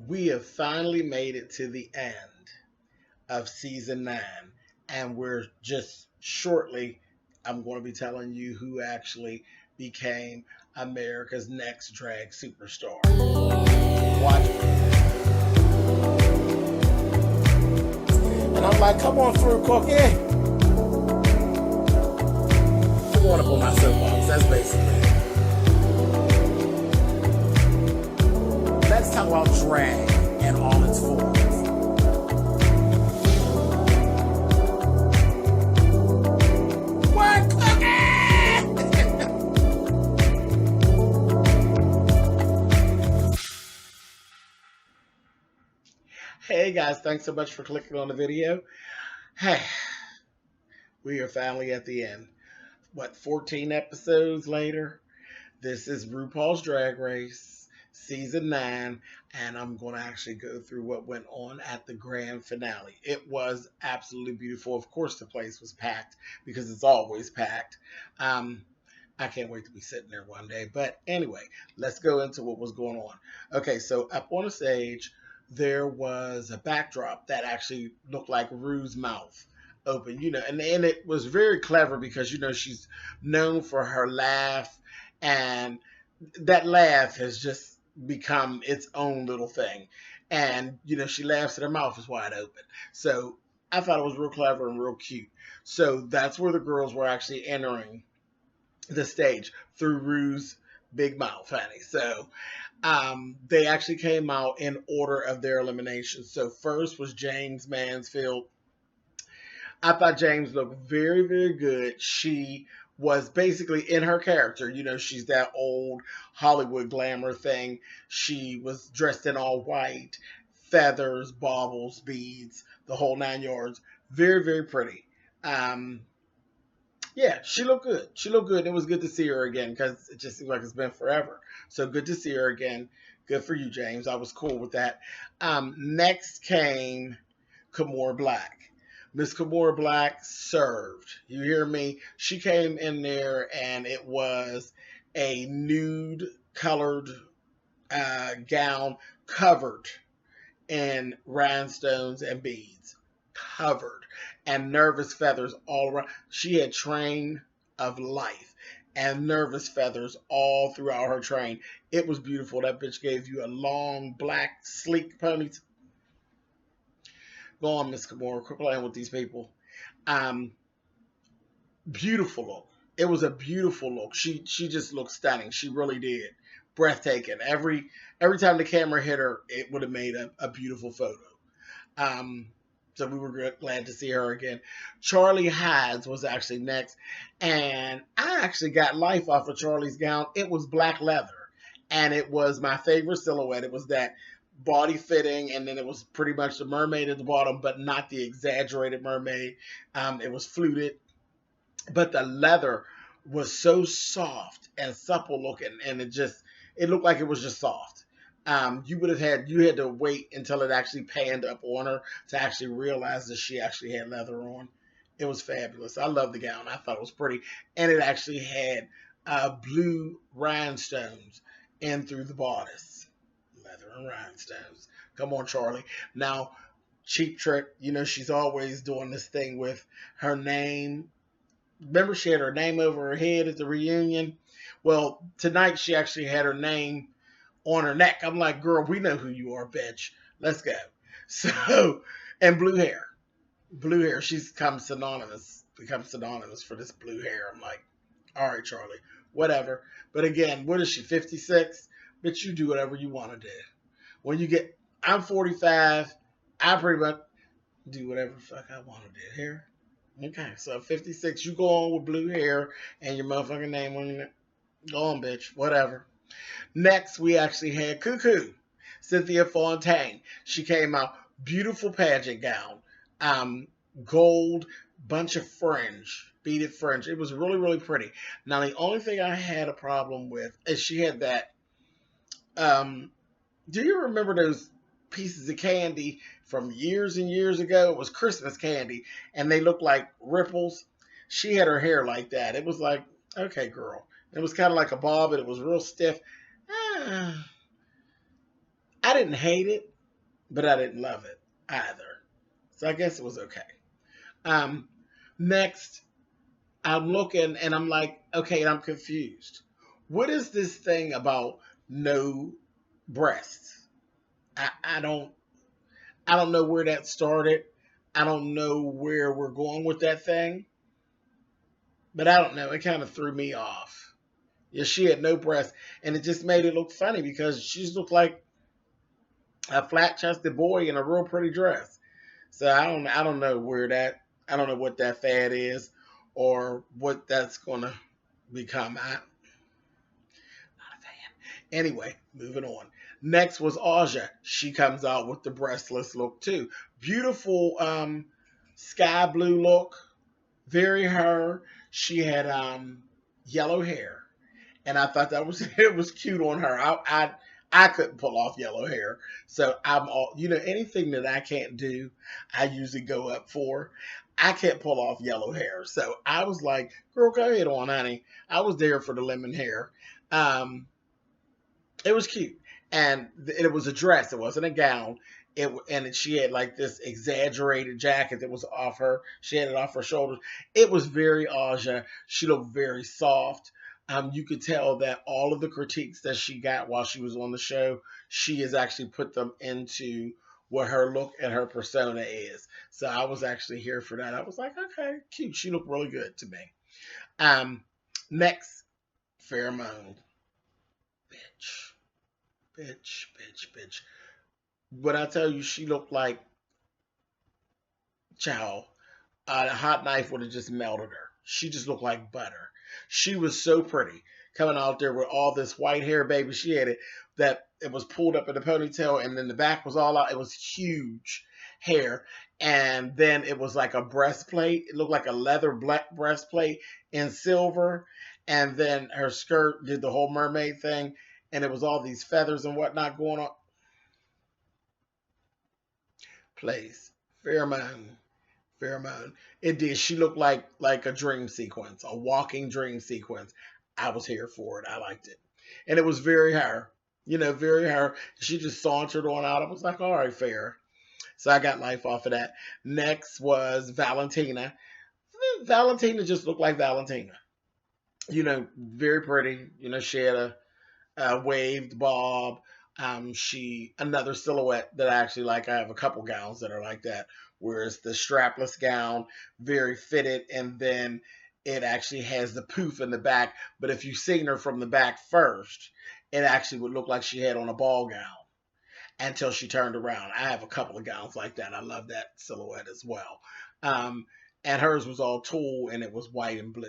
We have finally made it to the end of season 9, and we're just shortly, I'm going to be telling you who actually became America's next drag superstar. Watch. And I'm like, come on through, Cookie. I'm going up on my soapbox. That's basically it. Let's talk about drag and all its forms. What, Cookie? Hey guys, thanks so much for clicking on the video. Hey, we are finally at the end. What, 14 episodes later? This is RuPaul's Drag Race, season 9, and I'm going to actually go through what went on at the grand finale. It was absolutely beautiful. Of course, the place was packed because it's always packed. I can't wait to be sitting there one day. But anyway, let's go into what was going on. Okay, so up on the stage, there was a backdrop that actually looked like Rue's mouth open, and it was very clever because, she's known for her laugh, and that laugh has just become its own little thing. And, she laughs and her mouth is wide open. So I thought it was real clever and real cute. So that's where the girls were actually entering the stage, through Rue's big mouth, honey. So they actually came out in order of their elimination. So first was James Mansfield. I thought James looked very, very good. She was basically in her character. She's that old Hollywood glamour thing. She was dressed in all white, feathers, baubles, beads, the whole 9 yards. Very, very pretty. Yeah, she looked good. She looked good. It was good to see her again because it just seems like it's been forever. So good to see her again. Good for you, James. I was cool with that. Next came Kimora Black. Miss Kimora Black served. You hear me? She came in there and it was a nude colored gown covered in rhinestones and beads. Covered. And nervous feathers all around. She had train of life and nervous feathers all throughout her train. It was beautiful. That bitch gave you a long, black, sleek ponytail. Go on, Miss Kimora. Quit playing with these people. Beautiful look. It was a beautiful look. She just looked stunning. She really did. Breathtaking. Every time the camera hit her, it would have made a beautiful photo. So we were glad to see her again. Charlie Hides was actually next. And I actually got life off of Charlie's gown. It was black leather. And it was my favorite silhouette. It was that body fitting. And then it was pretty much the mermaid at the bottom, but not the exaggerated mermaid. It was fluted. But the leather was so soft and supple looking. And it looked like it was just soft. You had to wait until it actually panned up on her to actually realize that she actually had leather on. It was fabulous. I love the gown. I thought it was pretty. And it actually had blue rhinestones in through the bodice. Leather and rhinestones. Come on, Charlie. Now, Cheap Trick, she's always doing this thing with her name. Remember, she had her name over her head at the reunion? Well, tonight she actually had her name on her neck. I'm like, girl, we know who you are, bitch. Let's go. So, and blue hair. Blue hair. She's become synonymous for this blue hair. I'm like, all right, Charlie, whatever. But again, what is she, 56? Bitch, you do whatever you want to do. When you get, I'm 45, I pretty much do whatever the fuck I want to do here. Okay, so 56, you go on with blue hair and your motherfucking name on your neck. Go on, bitch, whatever. Next, we actually had Cuckoo, Cynthia Fontaine. She came out, beautiful pageant gown, gold, bunch of fringe, beaded fringe. It was really, really pretty. Now, the only thing I had a problem with is she had that, do you remember those pieces of candy from years and years ago? It was Christmas candy, and they looked like ripples. She had her hair like that. It was like, okay, girl. It was kind of like a bob, and it was real stiff. I didn't hate it. but I didn't love it either. So I guess it was okay. Um, Next, I'm looking and I'm like, okay, and I'm confused. What is this thing about no breasts? I don't know where that started. I don't know where we're going with that thing, but I don't know. It kind of threw me off. Yeah, she had no breasts, and it just made it look funny because she just looked like a flat chested boy in a real pretty dress. So I don't know where that I don't know what that fad is or what that's gonna become. I'm not a fan. Anyway, moving on. Next was Aja. She comes out with the breastless look too. Beautiful sky blue look. Very her. She had yellow hair. And I thought that was it was cute on her. I couldn't pull off yellow hair, so I'm all anything that I can't do, I usually go up for. I can't pull off yellow hair, so I was like, "Girl, go ahead on, honey." I was there for the lemon hair. Um, it was cute, and it was a dress. It wasn't a gown. She had like this exaggerated jacket that was off her. She had it off her shoulders. It was very Aja. She looked very soft. You could tell that all of the critiques that she got while she was on the show, she has actually put them into what her look and her persona is. So I was actually here for that. I was like, okay, cute. She looked really good to me. Um, Next, pheromone, bitch. Bitch, bitch, bitch. But I tell you, she looked like chow. A hot knife would have just melted her. She just looked like butter. She was so pretty coming out there with all this white hair, baby. She had it that it was pulled up in the ponytail, and then the back was all out. It was huge hair, and then it was like a breastplate. It looked like a leather black breastplate in silver, and then her skirt did the whole mermaid thing, and it was all these feathers and whatnot going on. Place pheromone. Pheromone. It did. She looked like a dream sequence, a walking dream sequence. I was here for it. I liked it, and it was very her. Very her. She just sauntered on out. I was like, all right, fair. So I got life off of that. Next was Valentina. Valentina just looked like Valentina. Very pretty. She had a waved bob. She another silhouette that I actually like. I have a couple gowns that are like that, where it's the strapless gown, very fitted, and then it actually has the poof in the back. But if you've seen her from the back first, it actually would look like she had on a ball gown until she turned around. I have a couple of gowns like that. I love that silhouette as well. Um, and hers was all tulle and it was white and blue,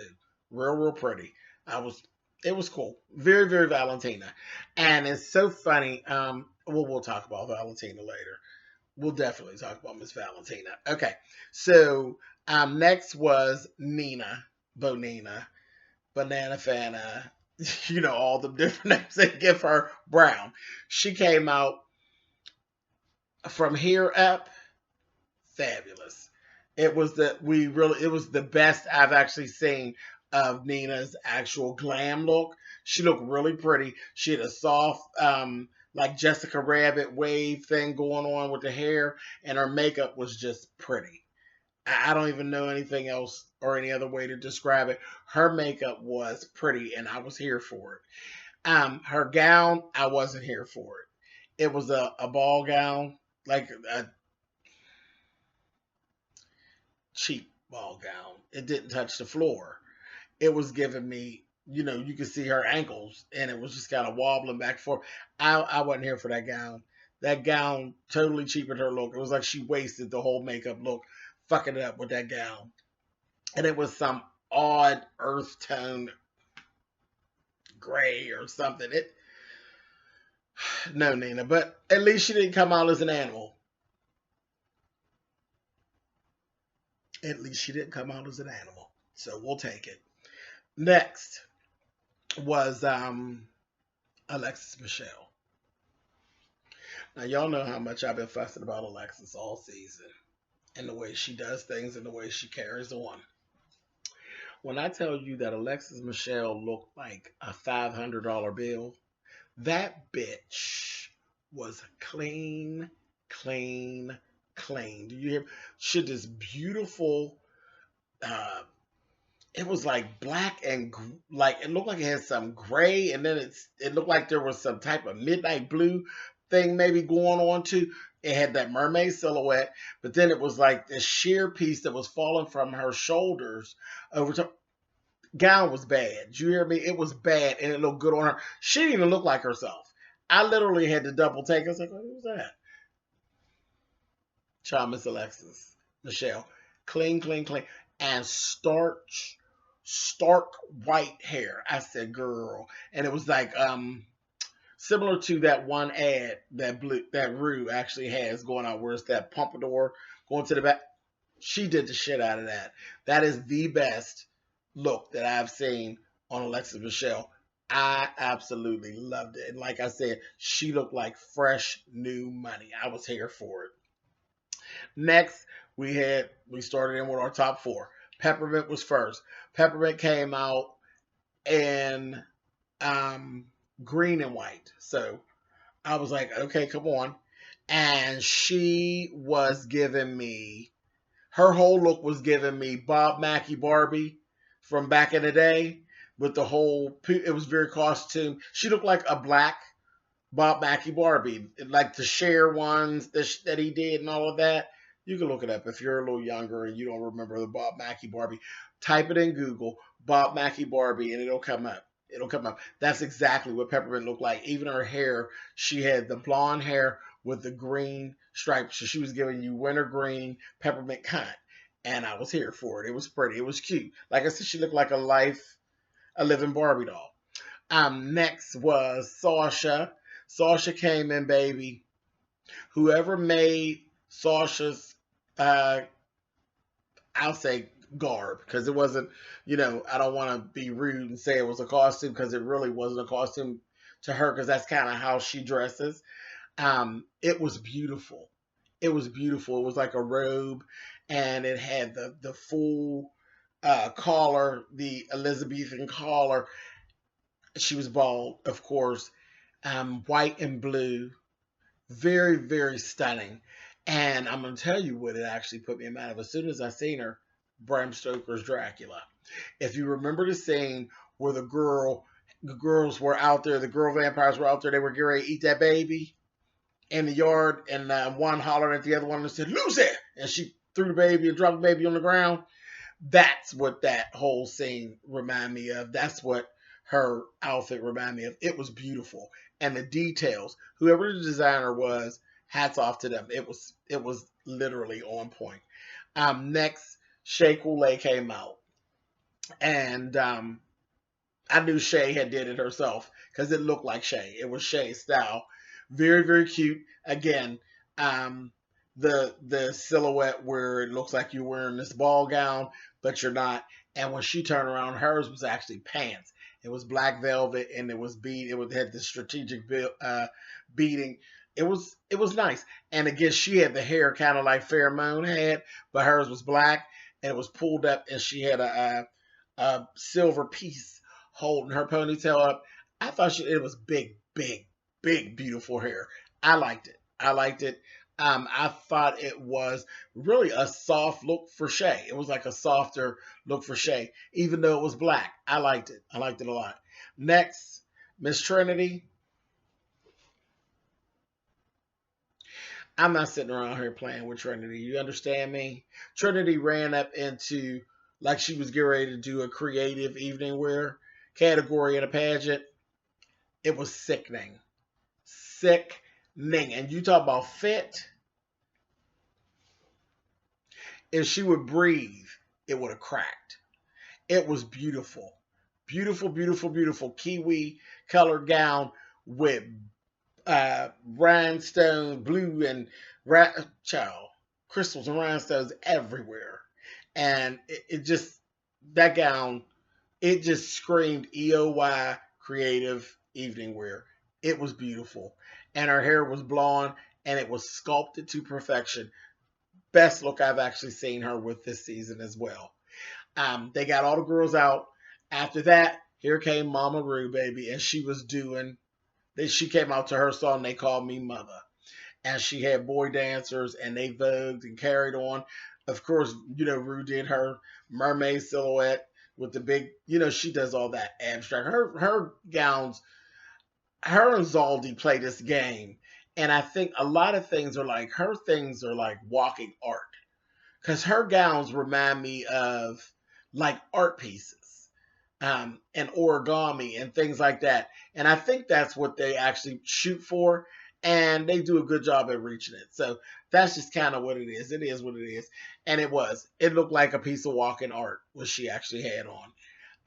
real pretty. I was It was cool. Very, very Valentina. And it's so funny. We'll talk about Valentina later. We'll definitely talk about Miss Valentina. Okay. So next was Nina, Bonina, Banana Fana, all the different names they give her. Brown. She came out from here up, fabulous. It was the best I've actually seen of Nina's actual glam look. She looked really pretty. She had a soft like Jessica Rabbit wave thing going on with the hair, and her makeup was just pretty. I don't even know anything else or any other way to describe it. Her makeup was pretty, and I was here for it. Her gown, I wasn't here for it. It was a ball gown, like a cheap ball gown. It didn't touch the floor. It was giving me, you could see her ankles and it was just kind of wobbling back and forth. I wasn't here for that gown. That gown totally cheapened her look. It was like she wasted the whole makeup look, fucking it up with that gown. And it was some odd earth tone gray or something. No, Nina, but at least she didn't come out as an animal. At least she didn't come out as an animal. So we'll take it. Next was Alexis Michelle. Now y'all know how much I've been fussing about Alexis all season and the way she does things and the way she carries on. When I tell you that Alexis Michelle looked like a $500 bill, that bitch was clean clean, clean. Do you hear? She had this beautiful. Uh, it was like black and like it looked like it had some gray, and then it looked like there was some type of midnight blue thing maybe going on too. It had that mermaid silhouette, but then it was like this sheer piece that was falling from her shoulders over to gown was bad. Did you hear me? It was bad, and it looked good on her. She didn't even look like herself. I literally had to double take. I was like, "What was that?" Child, Miss Alexis, Michelle, clean, clean, clean, and stark white hair. I said, "Girl," and it was like similar to that one ad that Rue actually has going on, where it's that pompadour going to the back. She did the shit out of that. That is the best look that I've seen on Alexis Michelle. I absolutely loved it. And like I said, she looked like fresh new money. I was here for it. Next, we started in with our top four. Peppermint was first. Peppermint came out in um, green and white. So I was like, okay, come on. And she was giving me her whole look was giving me Bob Mackie Barbie from back in the day with the whole. It was very costume. She looked like a black Bob Mackie Barbie, like the Cher ones that he did and all of that. You can look it up if you're a little younger and you don't remember the Bob Mackie Barbie. Type it in Google, Bob Mackie Barbie, and it'll come up. It'll come up. That's exactly what Peppermint looked like. Even her hair, she had the blonde hair with the green stripes. So she was giving you winter green peppermint cunt. And I was here for it. It was pretty. It was cute. Like I said, she looked like a living Barbie doll. Next was Sasha. Sasha came in, baby. Whoever made Sasha's, uh, I'll say garb, because it wasn't, I don't want to be rude and say it was a costume, because it really wasn't a costume to her, because that's kind of how she dresses. It was beautiful. It was beautiful. It was like a robe, and it had the full collar, the Elizabethan collar. She was bald, of course, white and blue, very, very stunning. And I'm going to tell you what it actually put me in mind of. As soon as I seen her, Bram Stoker's Dracula. If you remember the scene where the girls were out there, the girl vampires were out there, they were getting ready to eat that baby in the yard, and one hollered at the other one and said, "Lose it!" And she threw the baby and dropped the baby on the ground. That's what that whole scene reminded me of. That's what her outfit reminded me of. It was beautiful. And the details, whoever the designer was, hats off to them. It was literally on point. Next, Shea Coulee came out. And I knew Shay had did it herself because it looked like Shay. It was Shay's style. Very, very cute. Again, um, the silhouette where it looks like you're wearing this ball gown, but you're not. And when she turned around, hers was actually pants. It was black velvet, and it was had the strategic beading. It was nice. And again, she had the hair kind of like Fair Moon had, but hers was black, and it was pulled up, and she had a silver piece holding her ponytail up. I thought it was big, big, big, beautiful hair. I liked it. I liked it. I thought it was really a soft look for Shay. It was like a softer look for Shay, even though it was black. I liked it. I liked it a lot. Next, Miss Trinity. I'm not sitting around here playing with Trinity. You understand me? Trinity ran up into like she was getting ready to do a creative evening wear category in a pageant. It was sickening. Sickening. And you talk about fit. If she would breathe, it would have cracked. It was beautiful. Beautiful, beautiful, beautiful kiwi colored gown with rhinestone, blue and child, crystals and rhinestones everywhere. And it just, that gown, it just screamed EOY creative evening wear. It was beautiful. And her hair was blonde and it was sculpted to perfection. Best look I've actually seen her with this season as well. They got all the girls out. After that, here came Mama Rue, baby, and she was doing. She came out to her song. They called me Mother, and she had boy dancers, and they vogued and carried on. Of course, Rue did her mermaid silhouette with the big, she does all that abstract. Her gowns, her and Zaldi play this game, and I think a lot of things are like her things are like walking art because her gowns remind me of like art pieces, and origami and things like that. And I think that's what they actually shoot for, and they do a good job at reaching it. So that's just kind of what it is. It is what it is, and it was. It looked like a piece of walking art what she actually had on.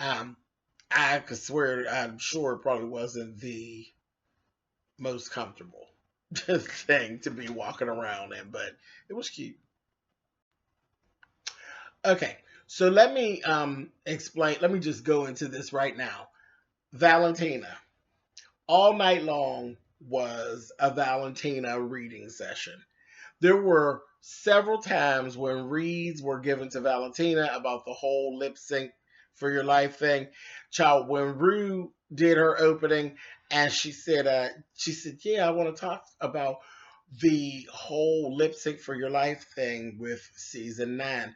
Um, I could swear, I'm sure it probably wasn't the most comfortable thing to be walking around in, but it was cute. Okay, so let me explain. Let me just go into this right now. Valentina. All night long was a Valentina reading session. There were several times when reads were given to Valentina about the whole lip sync for your life thing. Child, when Rue did her opening and she said, yeah, I want to talk about the whole lip sync for your life thing with season 9.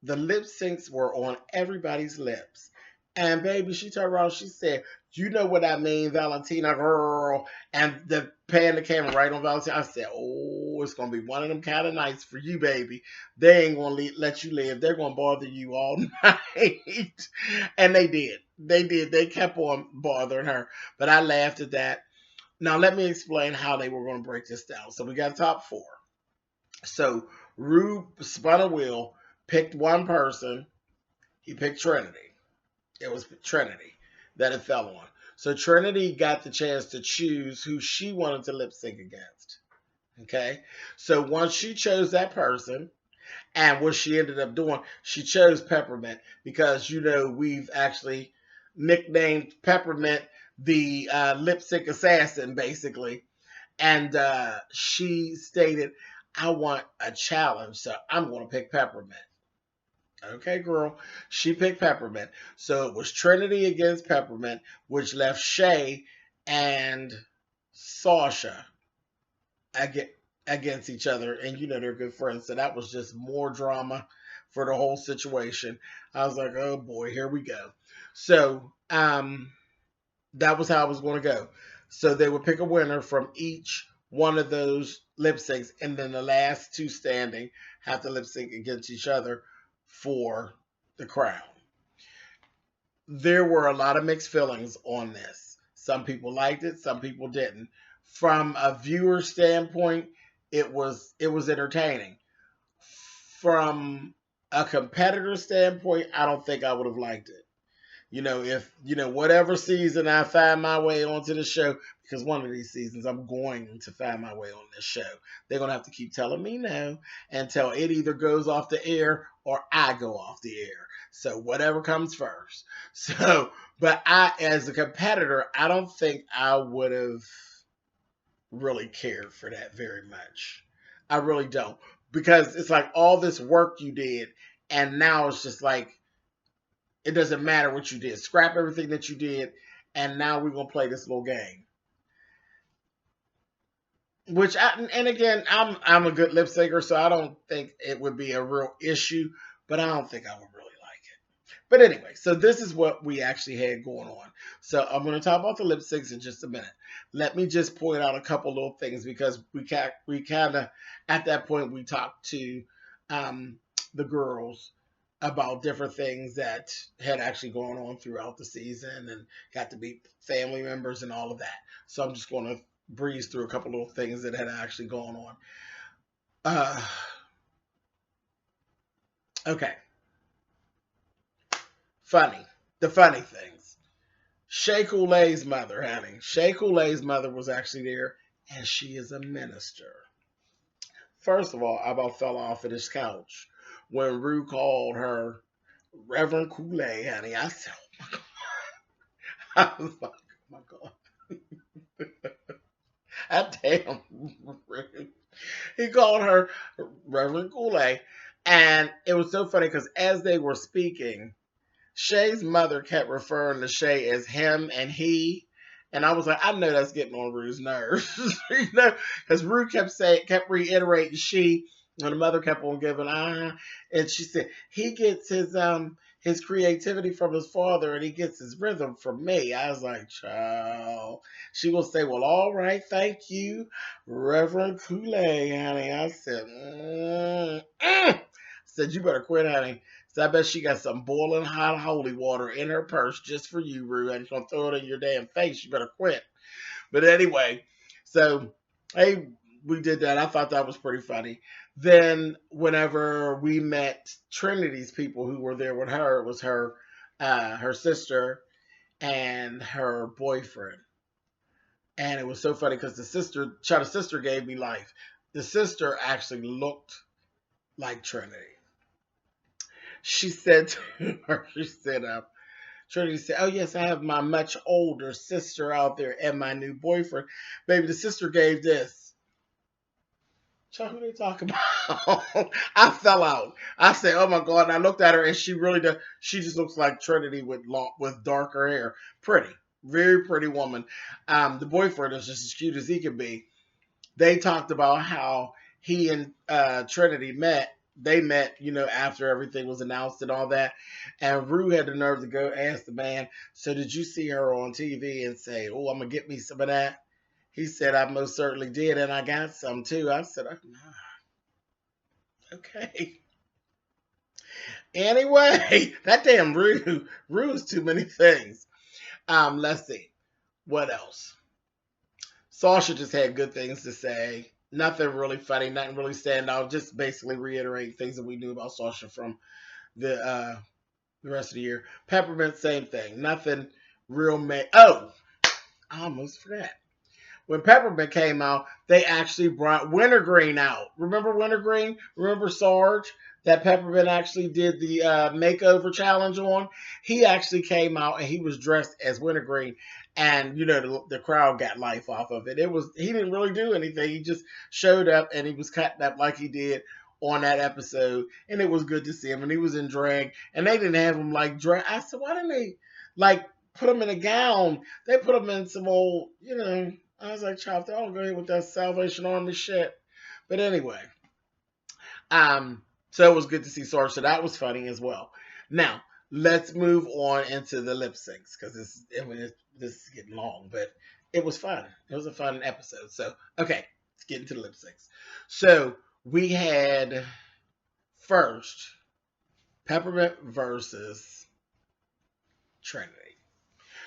The lip syncs were on everybody's lips. And baby, she turned around, she said, you know what I mean, Valentina girl. And the pan the camera right on Valentina. I said, oh, it's gonna be one of them kind of nights for you, baby. They ain't gonna let you live. They're gonna bother you all night. And they did. They did. They kept on bothering her. But I laughed at that. Now let me explain how they were gonna break this down. So we got top 4. So Rue spun a wheel, picked one person. He picked Trinity. It was Trinity that it fell on. So Trinity got the chance to choose who she wanted to lip sync against. Okay. So once she chose that person, and what she ended up doing, she chose Peppermint because, we've actually nicknamed Peppermint the lip sync assassin, basically. And she stated, I want a challenge, so I'm going to pick Peppermint. Okay, girl. She picked Peppermint. So it was Trinity against Peppermint, which left Shay and Sasha against each other. And they're good friends. So that was just more drama for the whole situation. I was like, oh boy, here we go. So that was how it was going to go. So they would pick a winner from each one of those lip syncs, and then the last two standing have to lip sync against each other for the crown. There were a lot of mixed feelings on this. Some people liked it, some people didn't. From a viewer standpoint, it was entertaining. From a competitor standpoint, I don't think I would have liked it. If whatever season I find my way onto the show, because one of these seasons I'm going to find my way on this show, they're gonna have to keep telling me no until it either goes off the air or I go off the air. So whatever comes first. So, but as a competitor, I don't think I would have really cared for that very much. I really don't, because it's like all this work you did, and now it's just like it doesn't matter what you did. Scrap everything that you did, and now we're gonna play this little game. And again, I'm a good lip syncer, so I don't think it would be a real issue. But I don't think I would really like it. But anyway, so this is what we actually had going on. So I'm going to talk about the lip syncs in just a minute. Let me just point out a couple little things because we kind of at that point we talked to the girls about different things that had actually gone on throughout the season and got to meet family members and all of that. So I'm just going to breeze through a couple little things that had actually gone on. Uh, okay. Funny. The funny things. Shea Coulee's mother, honey. Shea Coulee's mother was actually there, and she is a minister. First of all, I about fell off of this couch when Rue called her Reverend Coulee, honey. I said, oh my God. I was like, oh my God. I damn Rue. He called her Reverend Coulee. And it was so funny because as they were speaking, Shay's mother kept referring to Shay as him and he. And I was like, I know that's getting on Rue's nerves, because Rue kept reiterating she, and the mother kept on giving and she said he gets his creativity from his father, and he gets his rhythm from me. I was like, child. She will say, well, all right, thank you, Reverend Kool-Aid, honey. I said, said you better quit, honey. So I bet she got some boiling hot holy water in her purse just for you, Rue, and she's gonna throw it in your damn face. You better quit. But anyway, so hey, we did that. I thought that was pretty funny. Then whenever we met Trinity's people who were there with her, it was her sister and her boyfriend. And it was so funny because the sister gave me life. The sister actually looked like Trinity. She said to her, she said, Trinity said, oh, yes, I have my much older sister out there and my new boyfriend. Baby, the sister gave this. Child, who they talking about? I fell out. I said, oh, my God. And I looked at her, and she really does. She just looks like Trinity with darker hair. Pretty. Very pretty woman. The boyfriend is just as cute as he could be. They talked about how he and Trinity met. They met, after everything was announced and all that. And Rue had the nerve to go ask the man, so did you see her on TV and say, oh, I'm going to get me some of that? He said, I most certainly did, and I got some too. I said, okay. Anyway, that damn Rue is too many things. Let's see. What else? Sasha just had good things to say. Nothing really funny, nothing really stand out. Just basically reiterating things that we knew about Sasha from the rest of the year. Peppermint, same thing. Nothing real. Oh, I almost forgot. When Peppermint came out, they actually brought Wintergreen out. Remember Wintergreen? Remember Sarge? That Peppermint actually did the makeover challenge on. He actually came out and he was dressed as Wintergreen, and the crowd got life off of it. He didn't really do anything. He just showed up and he was cutting up like he did on that episode, and it was good to see him. And he was in drag, and they didn't have him like drag. I said, why didn't they like put him in a gown? They put him in some old, I was like, child, they're all going with that Salvation Army shit. But anyway, so it was good to see Sarge. So that was funny as well. Now, let's move on into the lip syncs because this is getting long, but it was fun. It was a fun episode. So, okay, let's get into the lip syncs. So, we had first Peppermint versus Trinity.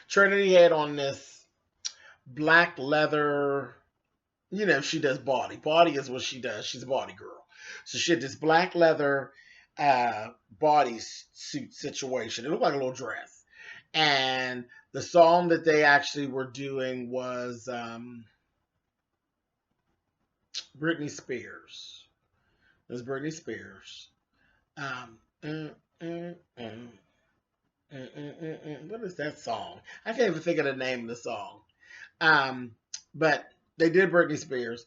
Trinity had on this black leather, she does body. Body is what she does. She's a body girl. So she had this black leather body suit situation. It looked like a little dress. And the song that they actually were doing was Britney Spears. It was Britney Spears. What is that song? I can't even think of the name of the song. But they did Britney Spears.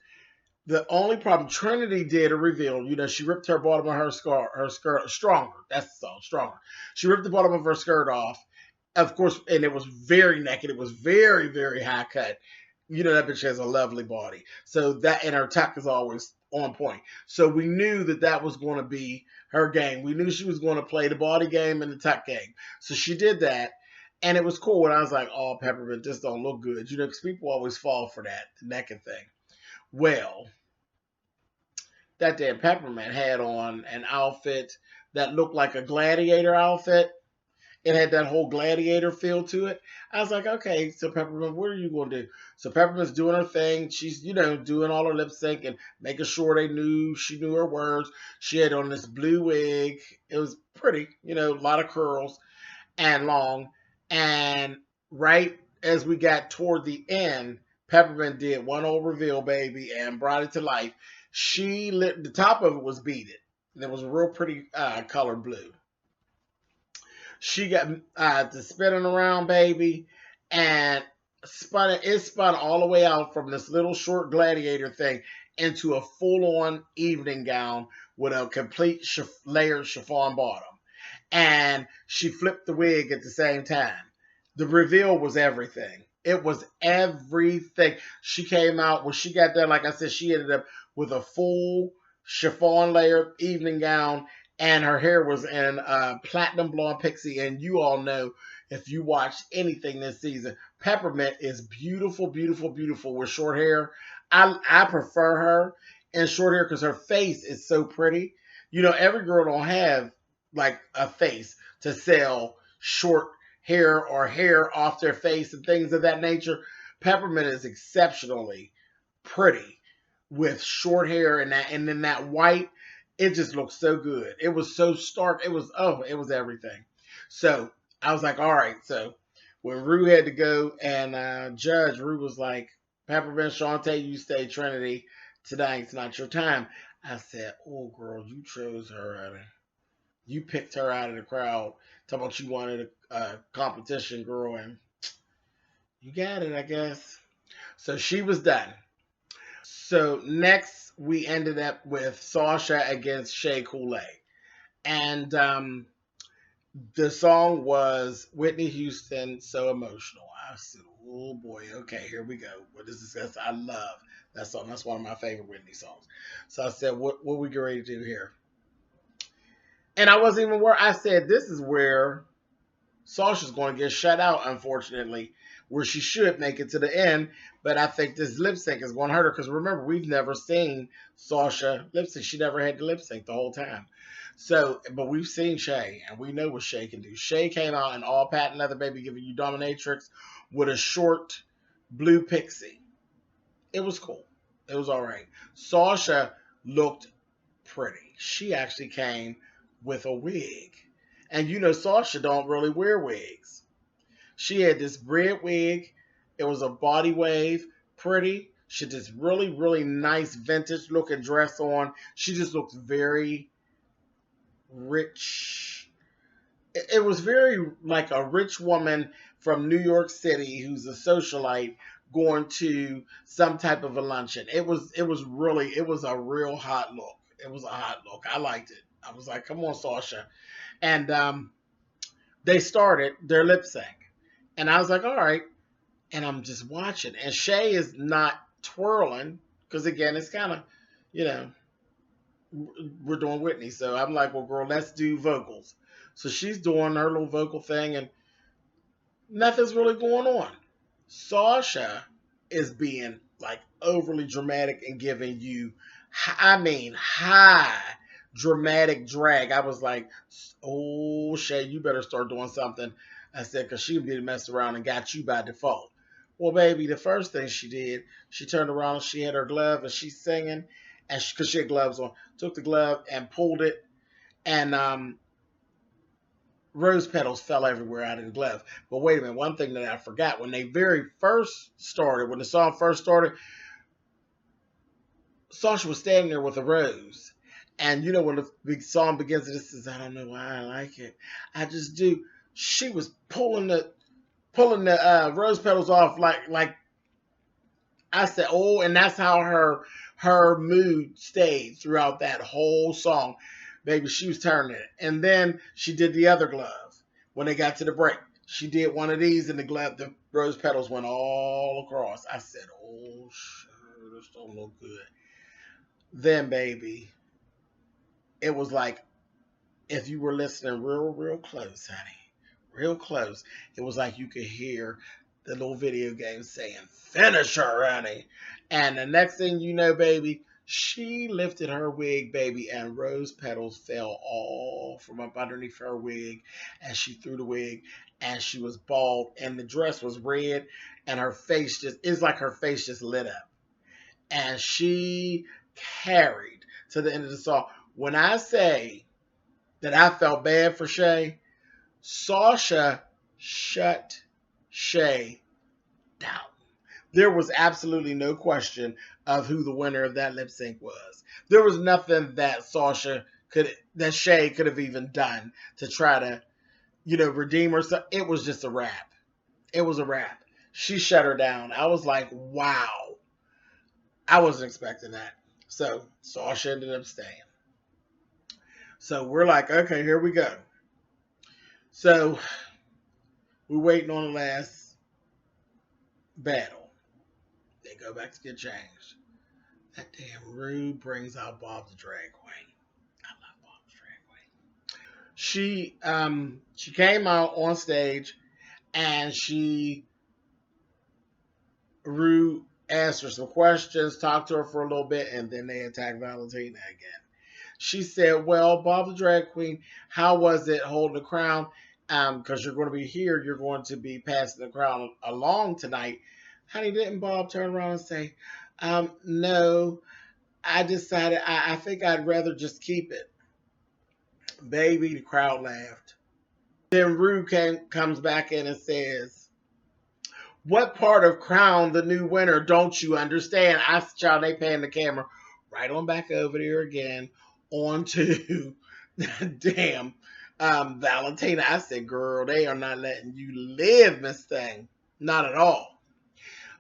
The only problem, Trinity did a reveal. She ripped her bottom of her skirt, Stronger. That's the song, Stronger. She ripped the bottom of her skirt off, of course, and it was very naked. It was very, very high cut. That bitch has a lovely body. So that, and her tuck is always on point. So we knew that was going to be her game. We knew she was going to play the body game and the tuck game. So she did that. And it was cool. And I was like, oh, Peppermint, this don't look good. Because people always fall for that, the naked thing. Well, that damn Peppermint had on an outfit that looked like a gladiator outfit. It had that whole gladiator feel to it. I was like, okay, so Peppermint, what are you going to do? So Peppermint's doing her thing. She's, doing all her lip sync and making sure she knew her words. She had on this blue wig. It was pretty, a lot of curls and long. And right as we got toward the end, Peppermint did one old reveal, baby, and brought it to life. The top of it was beaded. And it was a real pretty color blue. She got the spinning around, baby, and it spun all the way out from this little short gladiator thing into a full-on evening gown with a complete layered chiffon bottom. And she flipped the wig at the same time. The reveal was everything. It was everything. She came out when she got there. Like I said, she ended up with a full chiffon layer evening gown, and her hair was in platinum blonde pixie. And you all know if you watched anything this season, Peppermint is beautiful, beautiful, beautiful with short hair. I prefer her in short hair because her face is so pretty. You know, every girl don't have like a face to sell short hair or hair off their face and things of that nature. Peppermint is exceptionally pretty with short hair and that, and then that white. It just looks so good. It was so stark. It was everything. So I was like, all right. So when Rue had to go and judge, Rue was like, Peppermint, Shantae, you stay Trinity. Tonight's not your time. I said, oh girl, you chose her, honey. You picked her out of the crowd. Talking about you wanted a competition, girl, and you got it, I guess. So she was done. So next we ended up with Sasha against Shea Coulee. And the song was Whitney Houston, So Emotional. I said, oh boy, okay, here we go. What is this? I love that song. That's one of my favorite Whitney songs. So I said, what we get ready to do here? And I wasn't even where I said, this is where Sasha's going to get shut out, unfortunately, where she should make it to the end. But I think this lip sync is going to hurt her because remember, we've never seen Sasha lip sync. She never had to lip sync the whole time. So, but we've seen Shea, and we know what Shea can do. Shea came out in all patent leather, baby, giving you dominatrix with a short blue pixie. It was cool. It was all right. Sasha looked pretty. She actually came with a wig. And you know, Sasha don't really wear wigs. She had this red wig. It was a body wave, pretty. She had this really, really nice vintage looking dress on. She just looked very rich. It was very like a rich woman from New York City who's a socialite going to some type of a luncheon. It was a real hot look. It was a hot look. I liked it. I was like, come on, Sasha. And they started their lip sync. And I was like, all right. And I'm just watching. And Shea is not twirling because, again, it's kind of, you know, we're doing Whitney. So I'm like, well, girl, let's do vocals. So she's doing her little vocal thing and nothing's really going on. Sasha is being like overly dramatic and giving you, I mean, high dramatic drag. I was like, oh, Shay, you better start doing something. I said, because she be messed around and got you by default. Well, baby, the first thing she did, she turned around, she had her glove, and she's singing, and because she had gloves on, took the glove and pulled it, and rose petals fell everywhere out of the glove. But wait a minute, one thing that I forgot, when they very first started, when the song first started, Sasha was standing there with a rose. And you know when the big song begins, this is I don't know why I like it. I just do. She was pulling the rose petals off like I said, oh, and that's how her mood stayed throughout that whole song. Baby, she was turning it. And then she did the other glove when they got to the break. She did one of these and the rose petals went all across. I said, oh, sure, this don't look good. Then, baby, it was like if you were listening real, real close, honey, real close, it was like you could hear the little video game saying, finish her, honey. And the next thing you know, baby, she lifted her wig, baby, and rose petals fell all from up underneath her wig. And she threw the wig, and she was bald, and the dress was red, and her face it's like her face just lit up. And she carried to the end of the song. When I say that I felt bad for Shea, Sasha shut Shea down. There was absolutely no question of who the winner of that lip sync was. There was nothing that Shea could have even done to try to, redeem herself. It was just a wrap. It was a wrap. She shut her down. I was like, wow. I wasn't expecting that. So Sasha ended up staying. So we're like, okay, here we go. So we're waiting on the last battle. They go back to get changed. That damn Rue brings out Bob the drag queen. I love Bob the drag queen. She came out on stage and Rue asked her some questions, talked to her for a little bit, and then they attacked Valentina again. She said, "Well, Bob the drag queen, how was it holding the crown? Because you're going to be here, you're going to be passing the crown along tonight." Honey, didn't Bob turn around and say, "No, I decided I think I'd rather just keep it." Baby, the crowd laughed. Then Rue comes back in and says, "What part of Crown the new winner don't you understand?" I said, "Child, they pan the camera right on back over there again onto damn Valentina." I said, "Girl, they are not letting you live, Miss Thing. Not at all."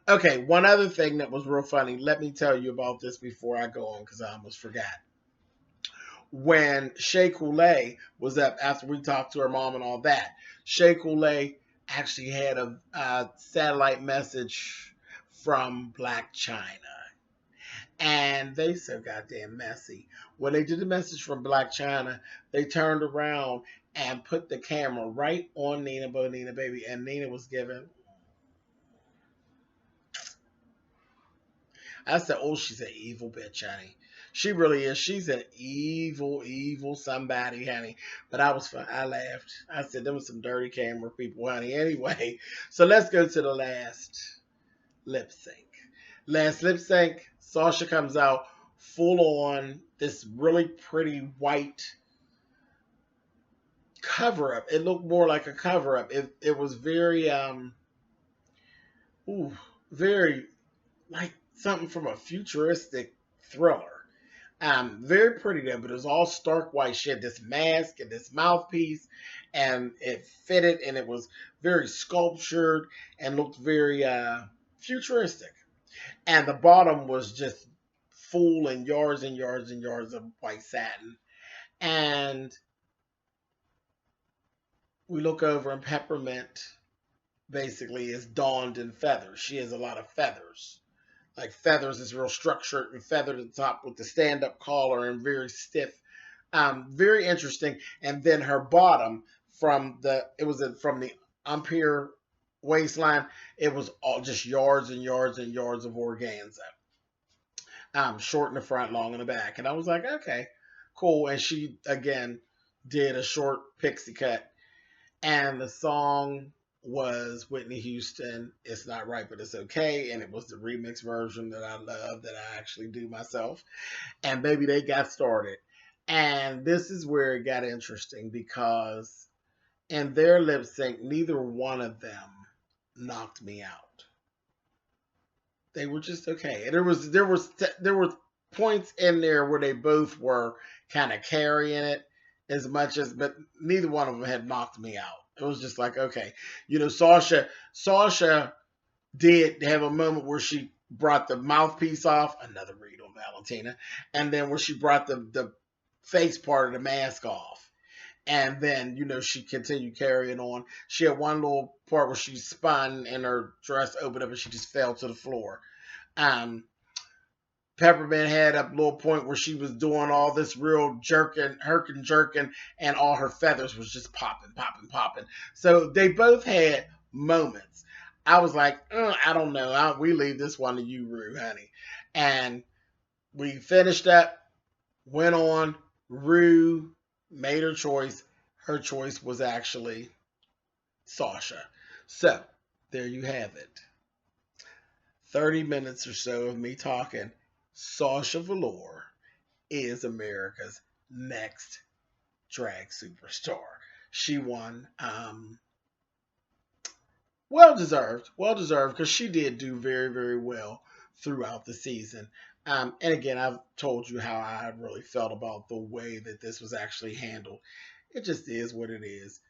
Okay, one other thing that was real funny. Let me tell you about this before I go on because I almost forgot. When Shea Coulee was up after we talked to her mom and all that, Shea Coulee actually had a satellite message from Black China. And they so goddamn messy. When they did the message from Black China, they turned around and put the camera right on Nina Bonina, baby. And Nina was giving. I said, "Oh, she's an evil bitch, honey. She really is. She's an evil, evil somebody, honey." But I was fun. I laughed. I said, "There was some dirty camera people, honey." Anyway, so let's go to the last lip sync. Last lip sync, Sasha comes out full on this really pretty white cover up. It looked more like a cover up. It was very ooh, very like something from a futuristic thriller. Very pretty there, but it was all stark white. She had this mask and this mouthpiece, and it fitted, and it was very sculptured and looked very futuristic. And the bottom was just full and yards and yards and yards of white satin. And we look over, and Peppermint basically is donned in feathers. She has a lot of feathers. Like feathers is real structured and feathered at the top with the stand-up collar and very stiff. Very interesting. And then her bottom from the umpire waistline. It was all just yards and yards and yards of organza. Short in the front, long in the back. And I was like, okay, cool. And she again did a short pixie cut. And the song was Whitney Houston, "It's Not Right, But It's Okay." And it was the remix version that I love, that I actually do myself. And baby, they got started. And this is where it got interesting because in their lip sync, neither one of them knocked me out. They were just okay. And there were points in there where they both were kind of carrying it as much as, but neither one of them had knocked me out. It was just like, okay, Sasha did have a moment where she brought the mouthpiece off, another read on Valentina, and then where she brought the face part of the mask off. And then, she continued carrying on. She had one little part where she spun and her dress opened up and she just fell to the floor. Um, Peppermint had a little point where she was doing all this real jerking, herkin jerking, and all her feathers was just popping, popping, popping. So they both had moments. I was like, I don't know. We leave this one to you, Rue, honey. And we finished up, went on. Rue made her choice. Her choice was actually Sasha. So there you have it. 30 minutes or so of me talking. Sasha Velour is America's next drag superstar. She won. Well deserved because she did do very, very well throughout the season. And again, I've told you how I really felt about the way that this was actually handled. It just is what it is.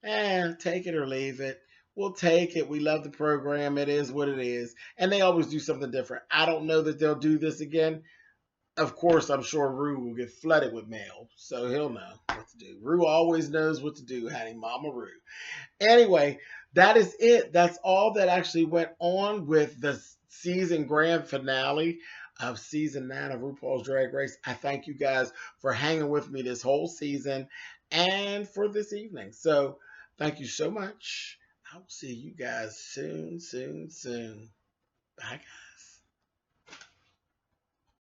And take it or leave it. We'll take it. We love the program. It is what it is. And they always do something different. I don't know that they'll do this again. Of course, I'm sure Rue will get flooded with mail, so he'll know what to do. Rue always knows what to do, honey. Mama Rue. Anyway, that is it. That's all that actually went on with the season grand finale of season 9 of RuPaul's Drag Race. I thank you guys for hanging with me this whole season and for this evening. So, thank you so much. I will see you guys soon, soon, soon. Bye, guys.